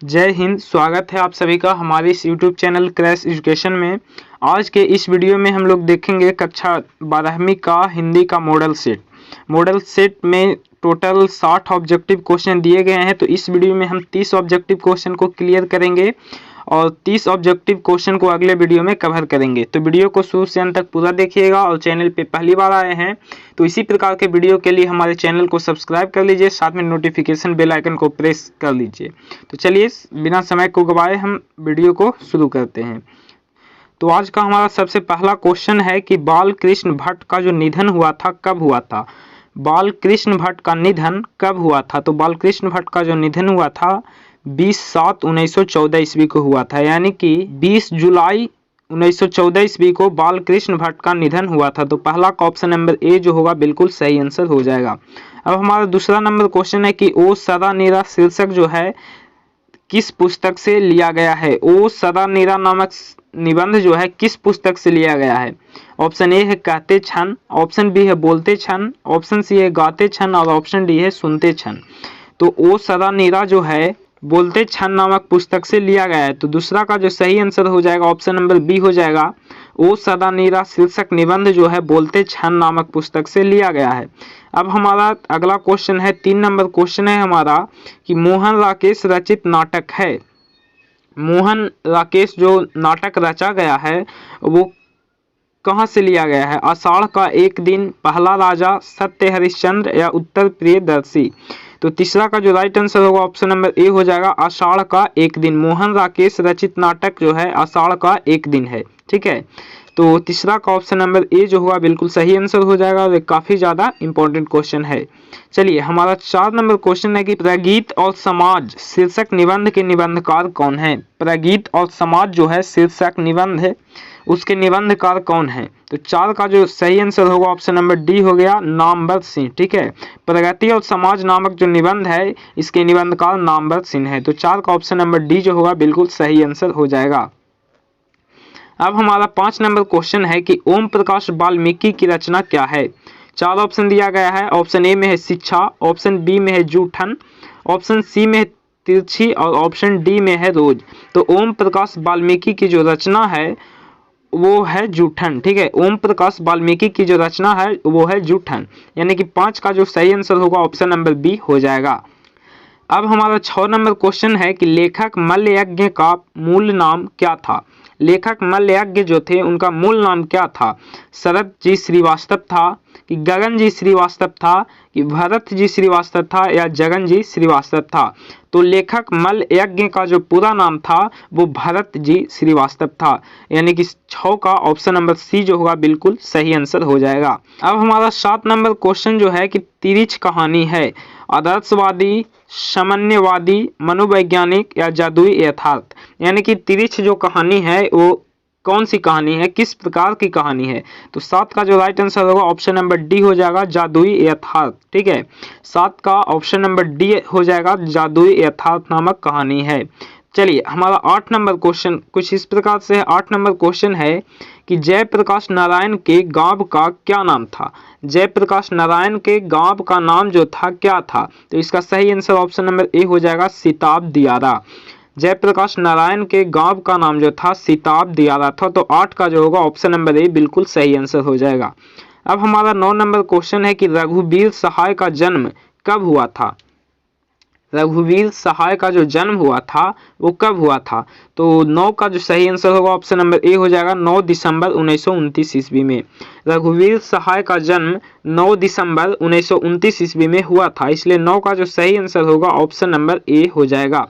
जय हिंद। स्वागत है आप सभी का हमारे इस YouTube चैनल क्रैश एजुकेशन में। आज के इस वीडियो में हम लोग देखेंगे कक्षा 12वीं का हिंदी का मॉडल सेट। मॉडल सेट में टोटल 60 ऑब्जेक्टिव क्वेश्चन दिए गए हैं, तो इस वीडियो में हम 30 ऑब्जेक्टिव क्वेश्चन को क्लियर करेंगे और 30 ऑब्जेक्टिव क्वेश्चन को अगले वीडियो में कवर करेंगे। तो वीडियो को शुरू से अंत तक पूरा देखिएगा और चैनल पे पहली बार आए हैं तो इसी प्रकार के वीडियो के लिए हमारे चैनल को सब्सक्राइब कर लीजिए, साथ में नोटिफिकेशन बेल आइकन को प्रेस कर लीजिए। तो चलिए बिना समय को गवाए हम वीडियो को शुरू करते हैं। तो आज का हमारा सबसे पहला क्वेश्चन है कि बाल कृष्ण भट्ट का जो निधन हुआ था कब हुआ था। बाल कृष्ण भट्ट का निधन कब हुआ था? तो बाल कृष्ण भट्ट का जो निधन हुआ था 20/7/1914 ईस्वी को हुआ था, यानी कि 20 जुलाई 1914 ईस्वी को बाल कृष्ण भट्ट का निधन हुआ था। तो पहला का ऑप्शन नंबर ए जो होगा बिल्कुल सही आंसर हो जाएगा। अब हमारा दूसरा नंबर क्वेश्चन है कि ओ सदा नीरा शीर्षक जो है किस पुस्तक से लिया गया है। ओ सदा नीरा नामक निबंध जो है किस पुस्तक से लिया गया है? ऑप्शन ए है कहते क्षण, ऑप्शन बी है बोलते क्षण, ऑप्शन सी है गाते क्षण और ऑप्शन डी है सुनते क्षण। तो ओ सदा नीरा जो है बोलते क्षण नामक पुस्तक से लिया गया है। तो दूसरा का जो सही आंसर हो जाएगा ऑप्शन नंबर बी हो जाएगा। ओ सदा नीरा शीर्षक निबंध जो है बोलते क्षण नामक पुस्तक से लिया गया है। अब हमारा अगला क्वेश्चन है 3 नंबर क्वेश्चन है हमारा कि मोहन राकेश रचित नाटक है। मोहन राकेश जो नाटक रचा गया है वो कहाँ से लिया गया है? आषाढ़ का एक दिन, पहला राजा, सत्य हरिश्चंद्र या उत्तर प्रियदर्शी। तो तीसरा का जो राइट आंसर होगा ऑप्शन नंबर ए हो जाएगा आषाढ़ का एक दिन। मोहन राकेश रचित नाटक जो है आषाढ़ का एक दिन है। ठीक है, तो तीसरा का ऑप्शन नंबर ए जो होगा बिल्कुल सही आंसर हो जाएगा और काफी ज्यादा इंपॉर्टेंट क्वेश्चन है। चलिए हमारा 4 नंबर क्वेश्चन है कि प्रगीत और समाज शीर्षक निबंध के निबंधकार कौन है। प्रगीत और समाज जो है शीर्षक निबंध है उसके निबंधकार कौन है? तो 4 का जो सही आंसर होगा ऑप्शन नंबर डी हो गया नामवर सिंह। ठीक है, प्रगति और समाज नामक जो निबंध है इसके निबंधकार नामवर सिंह है। तो 4 का ऑप्शन नंबर डी जो होगा बिल्कुल सही आंसर हो जाएगा। अब हमारा 5 नंबर क्वेश्चन है कि ओम प्रकाश वाल्मीकि की रचना क्या है। 4 ऑप्शन दिया गया है। ऑप्शन ए में है शिक्षा, ऑप्शन बी में है जूठन, ऑप्शन सी में है तिरछी और ऑप्शन डी में है रोज। तो ओम प्रकाश वाल्मीकि की जो रचना है वो है जूठन। ठीक है, ओम प्रकाश वाल्मीकि की जो रचना है वो है जूठन, यानी कि 5 का जो सही आंसर होगा ऑप्शन नंबर बी हो जाएगा। अब हमारा 6 नंबर क्वेश्चन है कि लेखक मल्लयज्ञ का मूल नाम क्या था। लेखक मल्लयज्ञ जो थे उनका मूल नाम क्या था? शरद जी श्रीवास्तव था, कि गगन जी श्रीवास्तव था, कि भरत जी श्रीवास्तव था या जगन जी श्रीवास्तव था। तो लेखक मल्लयज्ञ का जो पूरा नाम था वो भरत जी श्रीवास्तव था, यानी कि 6 का ऑप्शन नंबर सी जो होगा बिल्कुल सही आंसर हो जाएगा। अब हमारा 7 नंबर क्वेश्चन जो है कि तिरिछ कहानी है आदर्शवादी, सामान्यवादी, मनोवैज्ञानिक या जादुई यथार्थ। यानी कि तिरिछ जो कहानी है वो कौन सी कहानी है, किस प्रकार की कहानी है? तो 7 का जो राइट आंसर होगा ऑप्शन नंबर डी हो जाएगा जादुई यथार्थ। ठीक है, 7 का ऑप्शन नंबर डी हो जाएगा जादुई यथार्थ नामक कहानी है। चलिए हमारा 8 नंबर क्वेश्चन कुछ इस प्रकार से है। 8 नंबर क्वेश्चन है कि जयप्रकाश नारायण के गांव का क्या नाम था। जयप्रकाश नारायण के गांव का नाम जो था क्या था? तो इसका सही आंसर ऑप्शन नंबर ए हो जाएगा सिताब दियारा। जयप्रकाश नारायण के गांव का नाम जो था सिताब दियारा था। तो 8 का जो होगा ऑप्शन नंबर ए बिल्कुल सही आंसर हो जाएगा। अब हमारा 9 नंबर क्वेश्चन है कि रघुवीर सहाय का जन्म कब हुआ था। रघुवीर सहाय का जो जन्म हुआ था वो कब हुआ था? तो 9 का जो सही आंसर होगा ऑप्शन नंबर ए हो जाएगा 9 दिसंबर 1929 ईस्वी में। रघुवीर सहाय का जन्म 9 दिसंबर 1929 ईस्वी में हुआ था, इसलिए 9 का जो सही आंसर होगा ऑप्शन नंबर ए हो जाएगा।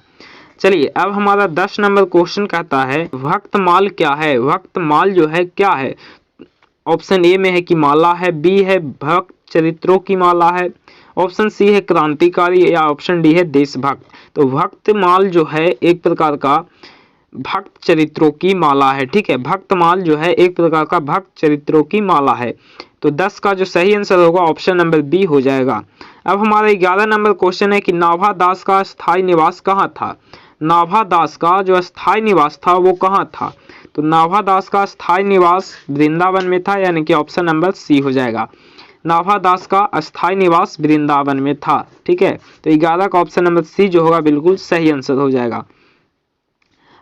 चलिए अब हमारा 10 नंबर क्वेश्चन कहता है भक्तमाल क्या है। भक्तमाल जो है क्या है? ऑप्शन ए में है कि माला है, बी है भक्त चरित्रों की माला है, ऑप्शन सी है क्रांतिकारी या ऑप्शन डी है देशभक्त। तो भक्तमाल जो है एक प्रकार का भक्त चरित्रों की माला है। ठीक है, भक्तमाल जो है एक प्रकार का भक्त चरित्रों की माला है। तो 10 का जो सही आंसर होगा ऑप्शन नंबर बी हो जाएगा। अब हमारा 11 नंबर क्वेश्चन है कि नाभा दास का स्थायी निवास कहाँ था। नाभा दास का जो स्थायी निवास था वो कहाँ था? तो नाभा दास का स्थायी निवास वृंदावन में था, यानी कि ऑप्शन नंबर सी हो जाएगा। नाभा दास का अस्थायी निवास वृंदावन में था। ठीक है, तो 11 का ऑप्शन नंबर सी जो होगा बिल्कुल सही आंसर हो जाएगा।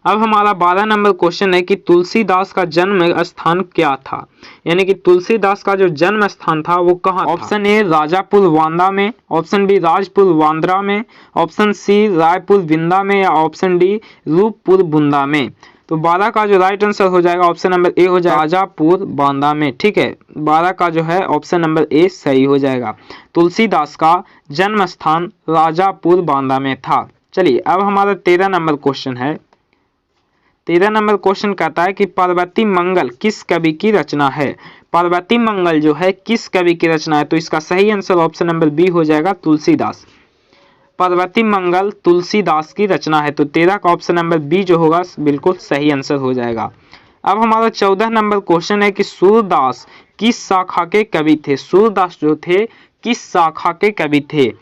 अब हमारा 12 नंबर क्वेश्चन है कि तुलसीदास का जन्म स्थान क्या था, यानी कि तुलसीदास का जो जन्म स्थान था वो कहाँ था। ऑप्शन ए राजापुर वांदा में, ऑप्शन बी राजपुर वांद्रा में, ऑप्शन सी रायपुर विंदा में, या ऑप्शन डी रूपपुर बुंदा में। तो 12 का जो राइट आंसर हो जाएगा ऑप्शन नंबर ए हो जाएगा राजापुर बांदा में। ठीक है, 12 का जो है ऑप्शन नंबर ए सही हो जाएगा। तुलसीदास का जन्म स्थान राजापुर बांदा में था। चलिए अब हमारा 13 नंबर क्वेश्चन है। 13 नंबर क्वेश्चन कहता है कि पार्वती मंगल किस कवि की रचना है। पार्वती मंगल जो है किस कवि की रचना है, तो इसका सही आंसर ऑप्शन नंबर बी हो जाएगा तुलसीदास। पार्वती मंगल तुलसीदास की रचना है, तो 13 का ऑप्शन नंबर बी जो होगा बिल्कुल सही आंसर हो जाएगा। अब हमारा 14 नंबर क्वेश्चन है कि सूरदास किस शाखा के कवि थे। सूरदास जो थे किस शाखा के कवि थे,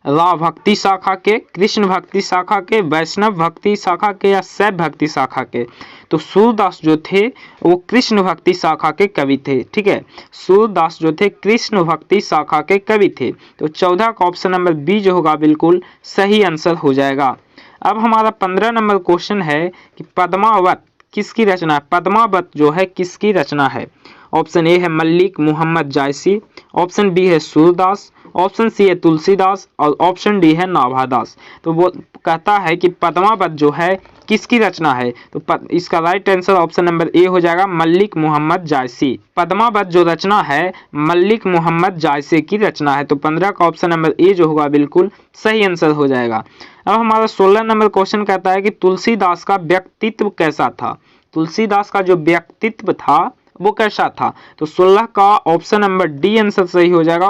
राव भक्ति शाखा के, कृष्ण भक्ति शाखा के, वैष्णव भक्ति शाखा के, या शैव भक्ति शाखा के। तो सूरदास जो थे वो कृष्ण भक्ति शाखा के कवि थे। ठीक है, सूरदास जो थे कृष्ण भक्ति शाखा के कवि थे। तो 14 का ऑप्शन नंबर बी जो होगा बिल्कुल सही आंसर हो जाएगा। अब हमारा 15 नंबर क्वेश्चन है कि पद्मावत किसकी रचना है। पद्मावत जो है किसकी रचना है। ऑप्शन ए है मल्लिक मोहम्मद जायसी, ऑप्शन बी है सूरदास, ऑप्शन सी है तुलसीदास, और ऑप्शन डी है नाभादास। तो वो कहता है कि पद्मावत जो है किसकी रचना है, तो इसका right answer option number A हो जाएगा मल्लिक मोहम्मद जायसी। पद्मावत जो रचना है मल्लिक मोहम्मद जायसी की रचना है। तो 15 का ऑप्शन नंबर ए जो होगा बिल्कुल सही आंसर हो जाएगा। अब हमारा 16 नंबर क्वेश्चन कहता है कि तुलसीदास का व्यक्तित्व कैसा था। तुलसीदास का जो व्यक्तित्व था वो कैसा था, तो 16 का ऑप्शन नंबर डी आंसर सही हो जाएगा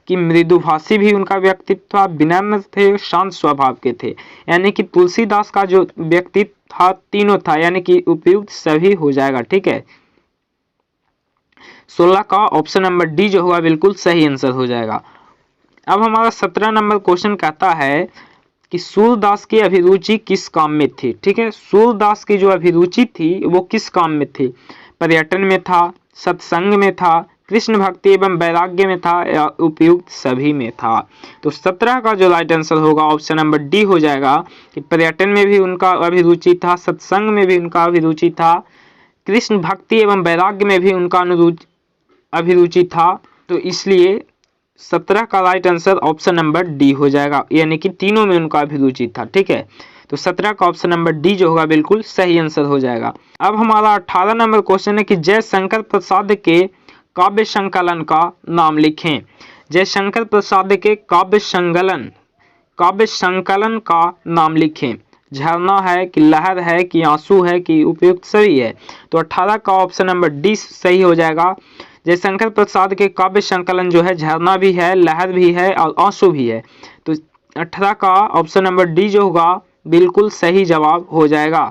कि मृदुभाषी भी उनका व्यक्तित्व था, विनम्र थे, शांत स्वभाव के थे। यानी कि तुलसीदास का जो व्यक्तित्व था तीनों था, यानी कि उपयुक्त सभी हो जाएगा। ठीक है, 16 का ऑप्शन नंबर डी जो होगा बिल्कुल सही आंसर हो जाएगा। अब हमारा 17 नंबर क्वेश्चन कहता है कि सूरदास की अभिरुचि किस काम में थी। ठीक है, सूरदास की जो अभिरुचि थी वो किस काम में थी। पर्यटन में था, सत्संग में था, कृष्ण भक्ति एवं वैराग्य में था, या उपयुक्त सभी में था। तो 17 का जो राइट आंसर होगा ऑप्शन नंबर डी हो जाएगा कि पर्यटन में भी उनका अभिरुचि था, सत्संग में भी उनका अभिरुचि था, कृष्ण भक्ति एवं वैराग्य में भी उनका अभिरुचि था। तो इसलिए 17 का right answer option number D हो जाएगा, यानी कि तीनों में उनका अभिरुचि था। ठीक है, तो 17 का ऑप्शन नंबर डी जो होगा बिल्कुल सही आंसर हो जाएगा। अब हमारा 18 नंबर क्वेश्चन है कि जयशंकर प्रसाद के काव्य संकलन का नाम लिखें। जयशंकर प्रसाद के काव्य संकलन का नाम लिखें। झरना है कि लहर है कि आंसू है कि उपयुक्त सभी है। तो 18 का ऑप्शन नंबर डी सही हो जाएगा। जयशंकर प्रसाद के काव्य संकलन जो है झरना भी है, लहर भी है और आंसू भी है। तो 18 का ऑप्शन नंबर डी जो होगा बिल्कुल सही जवाब हो जाएगा।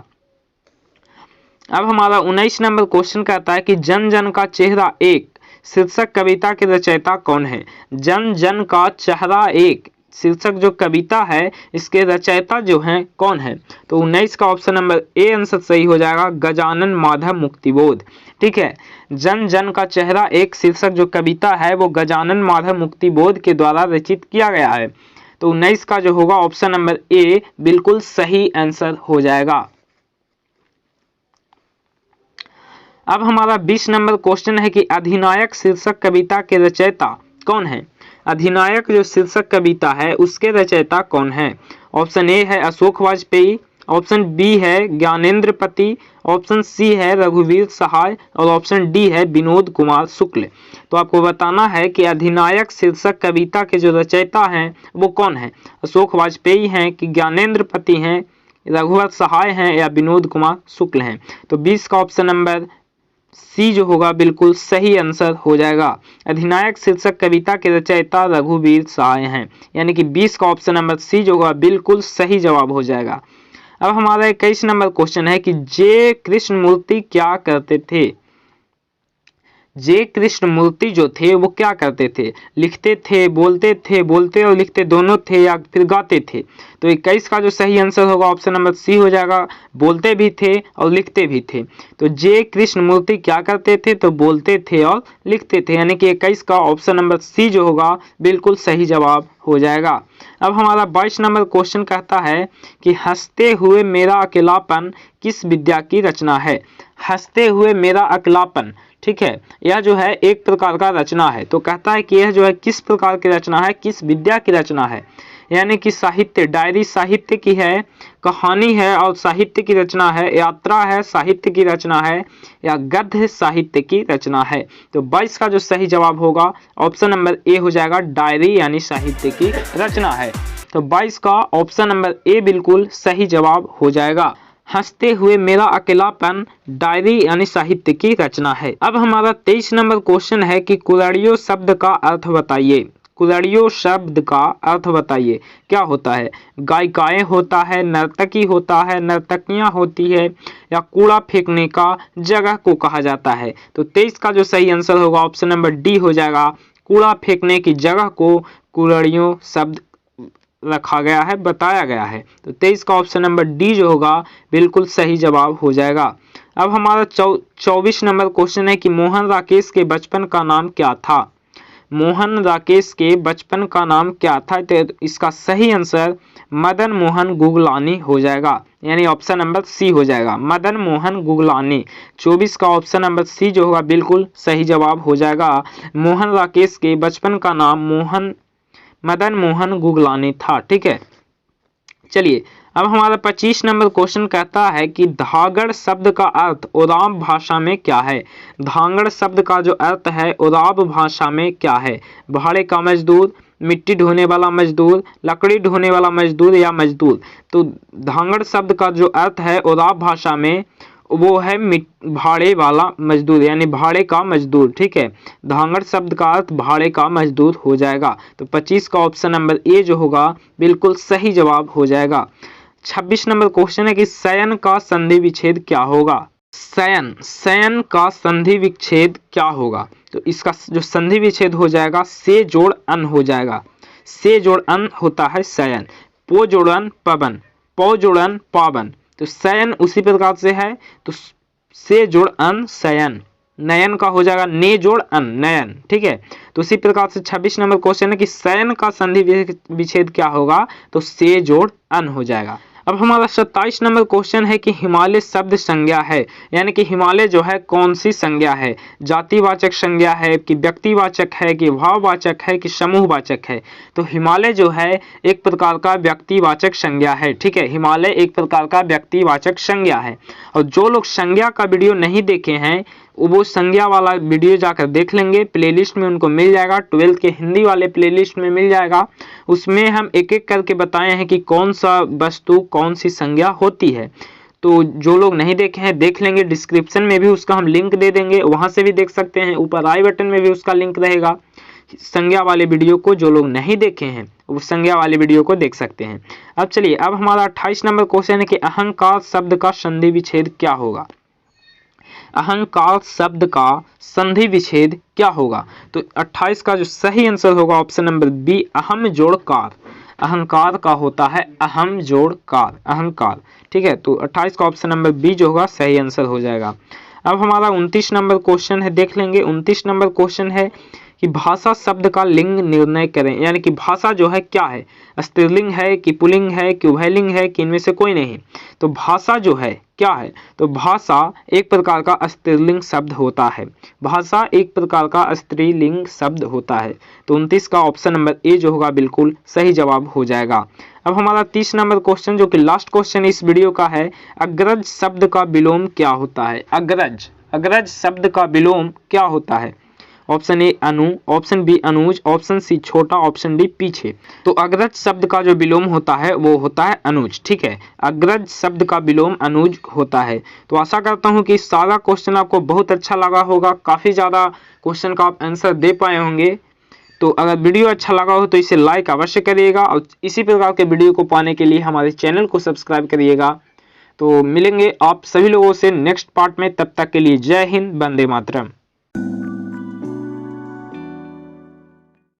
अब हमारा 19 नंबर क्वेश्चन कहता है कि जन जन का चेहरा एक शीर्षक कविता के रचयिता कौन है। जन जन का चेहरा एक शीर्षक जो कविता है इसके रचयिता जो हैं कौन है। तो 19 का ऑप्शन नंबर ए आंसर सही हो जाएगा गजानन माधव मुक्तिबोध। ठीक है, जन जन का चेहरा एक शीर्षक जो कविता है वो गजानन माधव मुक्तिबोध के द्वारा रचित किया गया है। तो 19 का जो होगा ऑप्शन नंबर ए बिल्कुल सही आंसर हो जाएगा। अब हमारा 20 नंबर क्वेश्चन है कि अधिनायक शीर्षक कविता के रचयिता कौन है। अधिनायक जो शीर्षक कविता है उसके रचयिता कौन है। ऑप्शन ए है अशोक वाजपेयी, ऑप्शन बी है ज्ञानेंद्रपति, ऑप्शन सी है रघुवीर सहाय, और ऑप्शन डी है विनोद कुमार शुक्ल। तो आपको बताना है कि अधिनायक शीर्षक कविता के जो रचयिता हैं वो कौन है। अशोक वाजपेयी हैं कि ज्ञानेंद्रपति हैं, रघुवीर सहाय हैं, या विनोद कुमार शुक्ल हैं। तो 20 का ऑप्शन नंबर सी जो होगा बिल्कुल सही आंसर हो जाएगा। अधिनायक शीर्षक कविता के रचयिता रघुवीर सहाय हैं, यानी कि 20 का ऑप्शन नंबर सी जो होगा बिल्कुल सही जवाब हो जाएगा। अब हमारा 21 नंबर क्वेश्चन है कि जे कृष्णमूर्ति क्या करते थे। जे कृष्णमूर्ति जो थे वो क्या करते थे। लिखते थे, बोलते और लिखते दोनों थे, या फिर गाते थे। तो 21 का जो सही आंसर होगा ऑप्शन नंबर सी हो जाएगा। बोलते भी थे और लिखते भी थे। तो जे कृष्णमूर्ति क्या करते थे? तो बोलते थे और लिखते थे, यानी कि 21 का ऑप्शन नंबर सी जो होगा बिल्कुल सही जवाब हो जाएगा। अब हमारा 22 नंबर क्वेश्चन कहता है कि हंसते हुए मेरा अकेलापन किस विद्या की रचना है? हंसते हुए मेरा अकेलापन, ठीक है, यह जो है एक प्रकार का रचना है। तो कहता है कि यह जो है किस प्रकार की रचना है, किस विद्या की रचना है? यानी कि साहित्य, डायरी साहित्य की है, कहानी है और साहित्य की रचना है, यात्रा है साहित्य की रचना है, या गद्य साहित्य की रचना है? तो 22 का जो सही जवाब होगा ऑप्शन नंबर ए हो जाएगा, डायरी यानी साहित्य की रचना है। तो 22 का ऑप्शन नंबर ए बिल्कुल सही जवाब हो जाएगा। हंसते हुए मेरा अकेलापन डायरी यानी साहित्य की रचना है। अब हमारा 23 नंबर क्वेश्चन है कि कुराड़ियो शब्द का अर्थ बताइए। कुराड़ियो शब्द का अर्थ बताइए, क्या होता है? गायिकाएं होता है, नर्तकी होता है, नर्तकियां होती है, या कूड़ा फेंकने का जगह को कहा जाता है? तो 23 का जो सही आंसर होगा ऑप्शन नंबर डी हो जाएगा, कूड़ा फेंकने की जगह को कुराड़ियो शब्द रखा गया है, बताया गया है। तो 23 का ऑप्शन नंबर डी जो होगा बिल्कुल सही जवाब हो जाएगा। अब हमारा 24 नंबर क्वेश्चन है कि मोहन राकेश के बचपन का नाम क्या था? मोहन राकेश के बचपन का नाम क्या था? तो इसका सही आंसर मदन मोहन गुगलानी हो जाएगा, यानी ऑप्शन नंबर सी हो जाएगा, मदन मोहन गुगलानी। 24 का ऑप्शन नंबर सी जो होगा बिल्कुल सही जवाब हो जाएगा। मोहन राकेश के बचपन का नाम मदन मोहन गुगलानी था, ठीक है। चलिए अब हमारा 25 नंबर क्वेश्चन कहता है कि धागड़ शब्द का अर्थ उराव भाषा में क्या है? धागड़ शब्द का जो अर्थ है उराव भाषा में क्या है? भाड़े का मजदूर, मिट्टी ढोने वाला मजदूर, लकड़ी ढोने वाला मजदूर, या मजदूर? तो धागड़ शब्द का जो अर्थ है उराव भाषा में वो है भाड़े वाला मजदूर, यानी भाड़े का मजदूर, ठीक है। धागड़ शब्द का अर्थ भाड़े का मजदूर हो जाएगा। तो 25 का ऑप्शन नंबर ए जो होगा बिल्कुल सही जवाब हो जाएगा। 26 नंबर क्वेश्चन है कि शयन का संधि विच्छेद क्या होगा? शयन का संधि विच्छेद क्या होगा? तो इसका जो संधि विच्छेद हो जाएगा से जोड़ अन हो जाएगा। से जोड़ अन होता है शयन, पो जोड़न पवन, पौ जोड़न पावन। तो शयन उसी प्रकार से है, तो से जोड़ अन शयन, नयन का हो जाएगा ने जोड़ अन नयन, ठीक है। तो उसी प्रकार से 26 नंबर क्वेश्चन है कि शयन का संधि विच्छेद क्या होगा? तो से जोड़ अन हो जाएगा। अब हमारा 27 नंबर क्वेश्चन है कि हिमालय शब्द संज्ञा है, यानी कि हिमालय जो है कौन सी संज्ञा है? जातिवाचक संज्ञा है कि व्यक्तिवाचक है कि भाववाचक है कि समूहवाचक है? तो हिमालय जो है एक प्रकार का व्यक्तिवाचक संज्ञा है, ठीक है। हिमालय एक प्रकार का व्यक्तिवाचक संज्ञा है। और जो लोग संज्ञा का वीडियो नहीं देखे हैं वो संज्ञा वाला वीडियो जाकर देख लेंगे, प्लेलिस्ट में उनको मिल जाएगा, 12th के हिंदी वाले प्लेलिस्ट में मिल जाएगा। उसमें हम एक एक करके बताए हैं कि कौन सा वस्तु कौन सी संज्ञा होती है। तो जो लोग नहीं देखे हैं देख लेंगे, डिस्क्रिप्शन में भी उसका हम लिंक दे देंगे, वहां से भी देख सकते हैं, ऊपर आई बटन में भी उसका लिंक रहेगा। संज्ञा वाले वीडियो को जो लोग नहीं देखे हैं वो संज्ञा वाले वीडियो को देख सकते हैं। अब चलिए, अब हमारा 28 नंबर क्वेश्चन है कि अहंकार शब्द का संधि विच्छेद क्या होगा? अहंकार शब्द का संधि विच्छेद क्या होगा? तो 28 का जो सही आंसर होगा ऑप्शन नंबर बी, अहम जोड़ कार। अहंकार का होता है अहम जोड़ कार, अहंकार, ठीक है। तो 28 का ऑप्शन नंबर बी जो होगा सही आंसर हो जाएगा। अब हमारा 29 नंबर क्वेश्चन है, देख लेंगे। 29 नंबर क्वेश्चन है कि भाषा शब्द का लिंग निर्णय करें, यानी कि भाषा जो है क्या है? स्त्रीलिंग है कि पुल्लिंग है कि उभयलिंग है कि इनमें से कोई नहीं? तो भाषा जो है क्या है? तो भाषा एक प्रकार का स्त्रीलिंग शब्द होता है। भाषा एक प्रकार का स्त्रीलिंग शब्द होता है। तो 29 का ऑप्शन नंबर ए जो होगा बिल्कुल सही जवाब हो जाएगा। अब हमारा 30 नंबर क्वेश्चन जो कि लास्ट क्वेश्चन इस वीडियो का है, अग्रज शब्द का विलोम क्या होता है? अग्रज शब्द का विलोम क्या होता है? ऑप्शन ए अनु, ऑप्शन बी अनुज, ऑप्शन सी छोटा, ऑप्शन डी पीछे। तो अग्रज शब्द का जो विलोम होता है वो होता है अनुज, ठीक है। अग्रज शब्द का विलोम अनुज होता है। तो आशा करता हूं कि सारा क्वेश्चन आपको बहुत अच्छा लगा होगा, काफी ज्यादा क्वेश्चन का आप आंसर दे पाए होंगे। तो अगर वीडियो अच्छा लगा हो तो इसे लाइक अवश्य करिएगा और इसी प्रकार के वीडियो को पाने के लिए हमारे चैनल को सब्सक्राइब करिएगा। तो मिलेंगे आप सभी लोगों से नेक्स्ट पार्ट में, तब तक के लिए जय हिंद, वंदे मातरम।